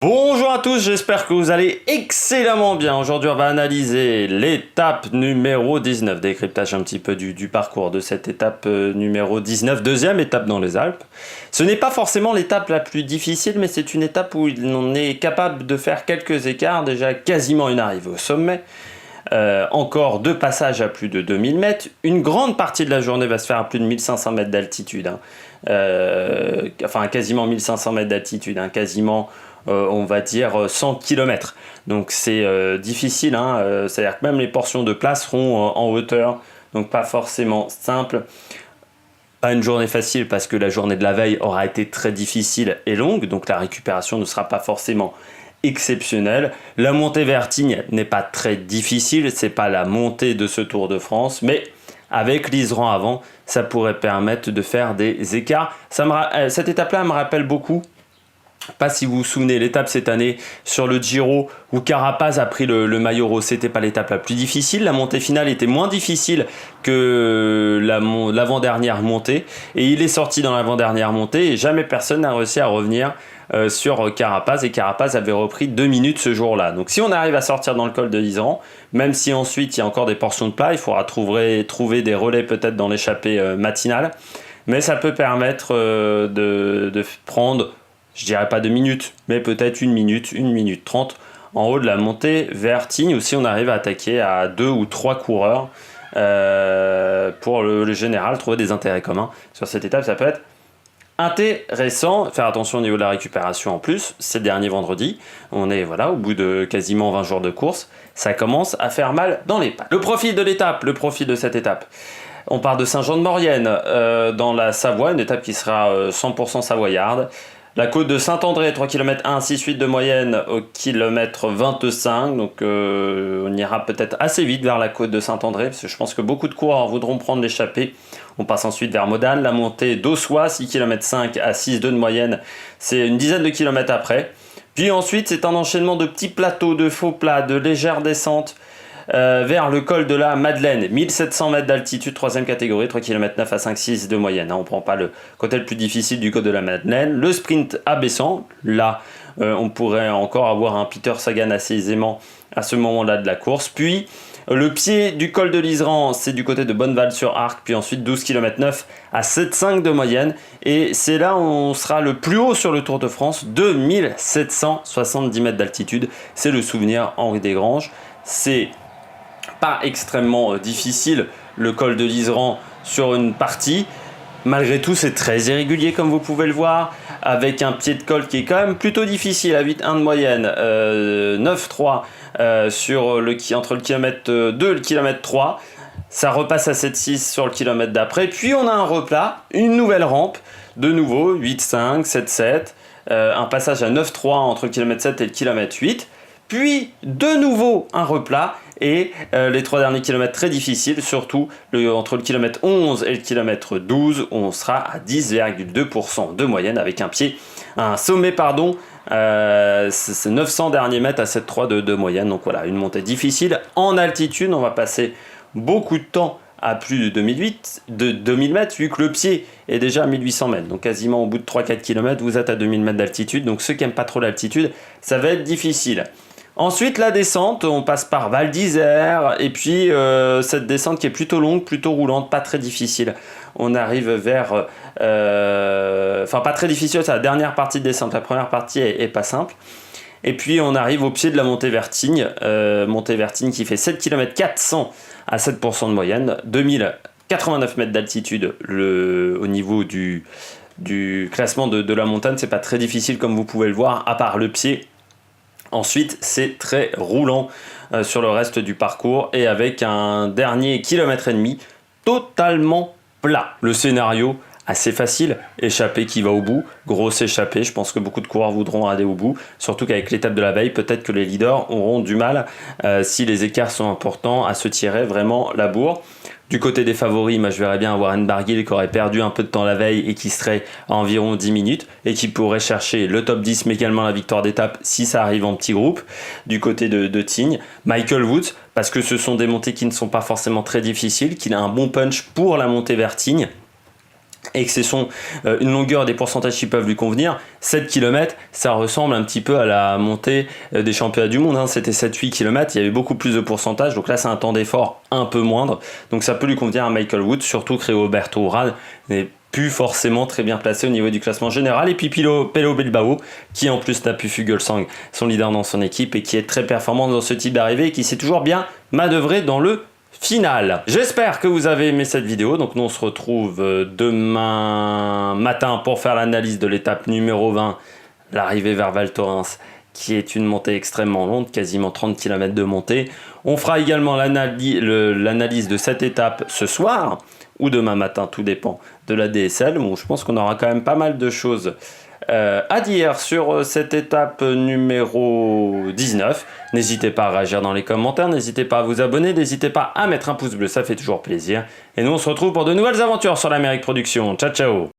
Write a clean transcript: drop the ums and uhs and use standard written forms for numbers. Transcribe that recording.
Bonjour à tous, j'espère que vous allez excellemment bien. Aujourd'hui, on va analyser l'étape numéro 19, décryptage un petit peu du parcours de cette étape numéro 19, deuxième étape dans les Alpes. Ce n'est pas forcément l'étape la plus difficile, mais c'est une étape où on est capable de faire quelques écarts, déjà quasiment une arrivée au sommet. Encore deux passages à plus de 2000 mètres. Une grande partie de la journée va se faire à plus de 1500 mètres d'altitude. Enfin, quasiment 1500 mètres d'altitude, quasiment on va dire 100 km. Donc c'est difficile, c'est-à-dire que même les portions de place seront en hauteur, donc pas forcément simple. Pas une journée facile parce que la journée de la veille aura été très difficile et longue, donc la récupération ne sera pas forcément exceptionnelle. La montée Vertignes n'est pas très difficile, c'est pas la montée de ce Tour de France, mais avec l'Iseran avant, ça pourrait permettre de faire des écarts. Cette étape-là me rappelle beaucoup, pas si vous vous souvenez, l'étape cette année sur le Giro où Carapaz a pris le maillot rose. C'était pas l'étape la plus difficile. La montée finale était moins difficile que l'avant-dernière montée. Et il est sorti dans l'avant-dernière montée et jamais personne n'a réussi à revenir sur Carapaz. Et Carapaz avait repris 2 minutes ce jour-là. Donc si on arrive à sortir dans le col de l'Iseran, même si ensuite il y a encore des portions de plat, il faudra trouver des relais peut-être dans l'échappée matinale. Mais ça peut permettre de prendre, je dirais pas 2 minutes, mais peut-être 1 minute 30 en haut de la montée Vertignes, ou si on arrive à attaquer à 2 ou 3 coureurs pour le général, trouver des intérêts communs sur cette étape, ça peut être intéressant. Faire attention au niveau de la récupération en plus, c'est le dernier vendredi, on est au bout de quasiment 20 jours de course, ça commence à faire mal dans les pattes. Le profil de cette étape. On part de Saint-Jean-de-Maurienne dans la Savoie, une étape qui sera 100% savoyarde. La côte de Saint-André, 3 km 1,68 de moyenne au kilomètre 25. Donc on ira peut-être assez vite vers la côte de Saint-André, parce que je pense que beaucoup de coureurs voudront prendre l'échappée. On passe ensuite vers Modane, la montée d'Aussois, 6 km 5 à 6,2 de moyenne. C'est une dizaine de kilomètres après. Puis ensuite, c'est un enchaînement de petits plateaux, de faux plats, de légères descentes vers le col de la Madeleine, 1700 mètres d'altitude, 3e catégorie, 3 km 9 à 5,6 de moyenne. On ne prend pas le côté le plus difficile du col de la Madeleine. Le sprint abaissant, là on pourrait encore avoir un Peter Sagan assez aisément à ce moment-là de la course. Puis le pied du col de l'Iseran, c'est du côté de Bonneval-sur-Arc, puis ensuite 12 km 9 à 7,5 de moyenne. Et c'est là où on sera le plus haut sur le Tour de France, 2770 mètres d'altitude. C'est le souvenir Henri Desgranges. C'est pas extrêmement difficile le col de l'Iseran sur une partie. Malgré tout, c'est très irrégulier comme vous pouvez le voir, avec un pied de col qui est quand même plutôt difficile à 8,1 de moyenne, 9,3 entre le kilomètre 2 et le kilomètre 3. Ça repasse à 7,6 sur le kilomètre d'après. Puis on a un replat, une nouvelle rampe, de nouveau 8,5, 7,7, un passage à 9,3 entre le kilomètre 7 et le kilomètre 8. Puis de nouveau un replat et les 3 derniers kilomètres très difficiles, surtout entre le kilomètre 11 et le kilomètre 12, où on sera à 10,2% de moyenne avec un sommet, c'est 900 derniers mètres à 7,3 de moyenne. Donc voilà, une montée difficile en altitude. On va passer beaucoup de temps à plus de 2000 mètres, vu que le pied est déjà à 1800 mètres. Donc quasiment au bout de 3-4 km, vous êtes à 2000 mètres d'altitude. Donc ceux qui n'aiment pas trop l'altitude, ça va être difficile. Ensuite, la descente, on passe par Val d'Isère, et puis cette descente qui est plutôt longue, plutôt roulante, pas très difficile. On arrive vers... pas très difficile, c'est la dernière partie de descente, la première partie est pas simple. Et puis on arrive au pied de la montée Vertignes, qui fait 7 km 400 à 7% de moyenne, 2089 mètres d'altitude au niveau du classement de la montagne. C'est pas très difficile comme vous pouvez le voir, à part le pied. Ensuite, c'est très roulant sur le reste du parcours et avec un dernier kilomètre et demi totalement plat. Le scénario assez facile, échappée qui va au bout, grosse échappée, je pense que beaucoup de coureurs voudront aller au bout, surtout qu'avec l'étape de la veille, peut-être que les leaders auront du mal, si les écarts sont importants, à se tirer vraiment la bourre. Du côté des favoris, moi je verrais bien avoir Barguil qui aurait perdu un peu de temps la veille et qui serait à environ 10 minutes et qui pourrait chercher le top 10 mais également la victoire d'étape si ça arrive en petit groupe. Du côté de Tignes, Michael Woods, parce que ce sont des montées qui ne sont pas forcément très difficiles, qu'il a un bon punch pour la montée vers Tignes. et que c'est une longueur des pourcentages qui peuvent lui convenir, 7 km, ça ressemble un petit peu à la montée des championnats du monde. Hein. C'était 7-8 km, il y avait beaucoup plus de pourcentage. Donc là, c'est un temps d'effort un peu moindre. Donc ça peut lui convenir à Michael Woods, surtout que Rigoberto Urán n'est plus forcément très bien placé au niveau du classement général. Et puis Pello Bilbao, qui en plus n'a plus Fuglsang, son leader dans son équipe, et qui est très performant dans ce type d'arrivée, et qui sait toujours bien manœuvrer dans le finale. J'espère que vous avez aimé cette vidéo. Donc nous on se retrouve demain matin pour faire l'analyse de l'étape numéro 20, l'arrivée vers Val Thorens, qui est une montée extrêmement longue, quasiment 30 km de montée. On fera également l'analyse de cette étape ce soir ou demain matin, tout dépend de la DSL. Bon, je pense qu'on aura quand même pas mal de choses à dire sur cette étape numéro 19. N'hésitez pas à réagir dans les commentaires, n'hésitez pas à vous abonner, n'hésitez pas à mettre un pouce bleu, ça fait toujours plaisir. Et nous on se retrouve pour de nouvelles aventures sur l'Amérique Production. Ciao ciao.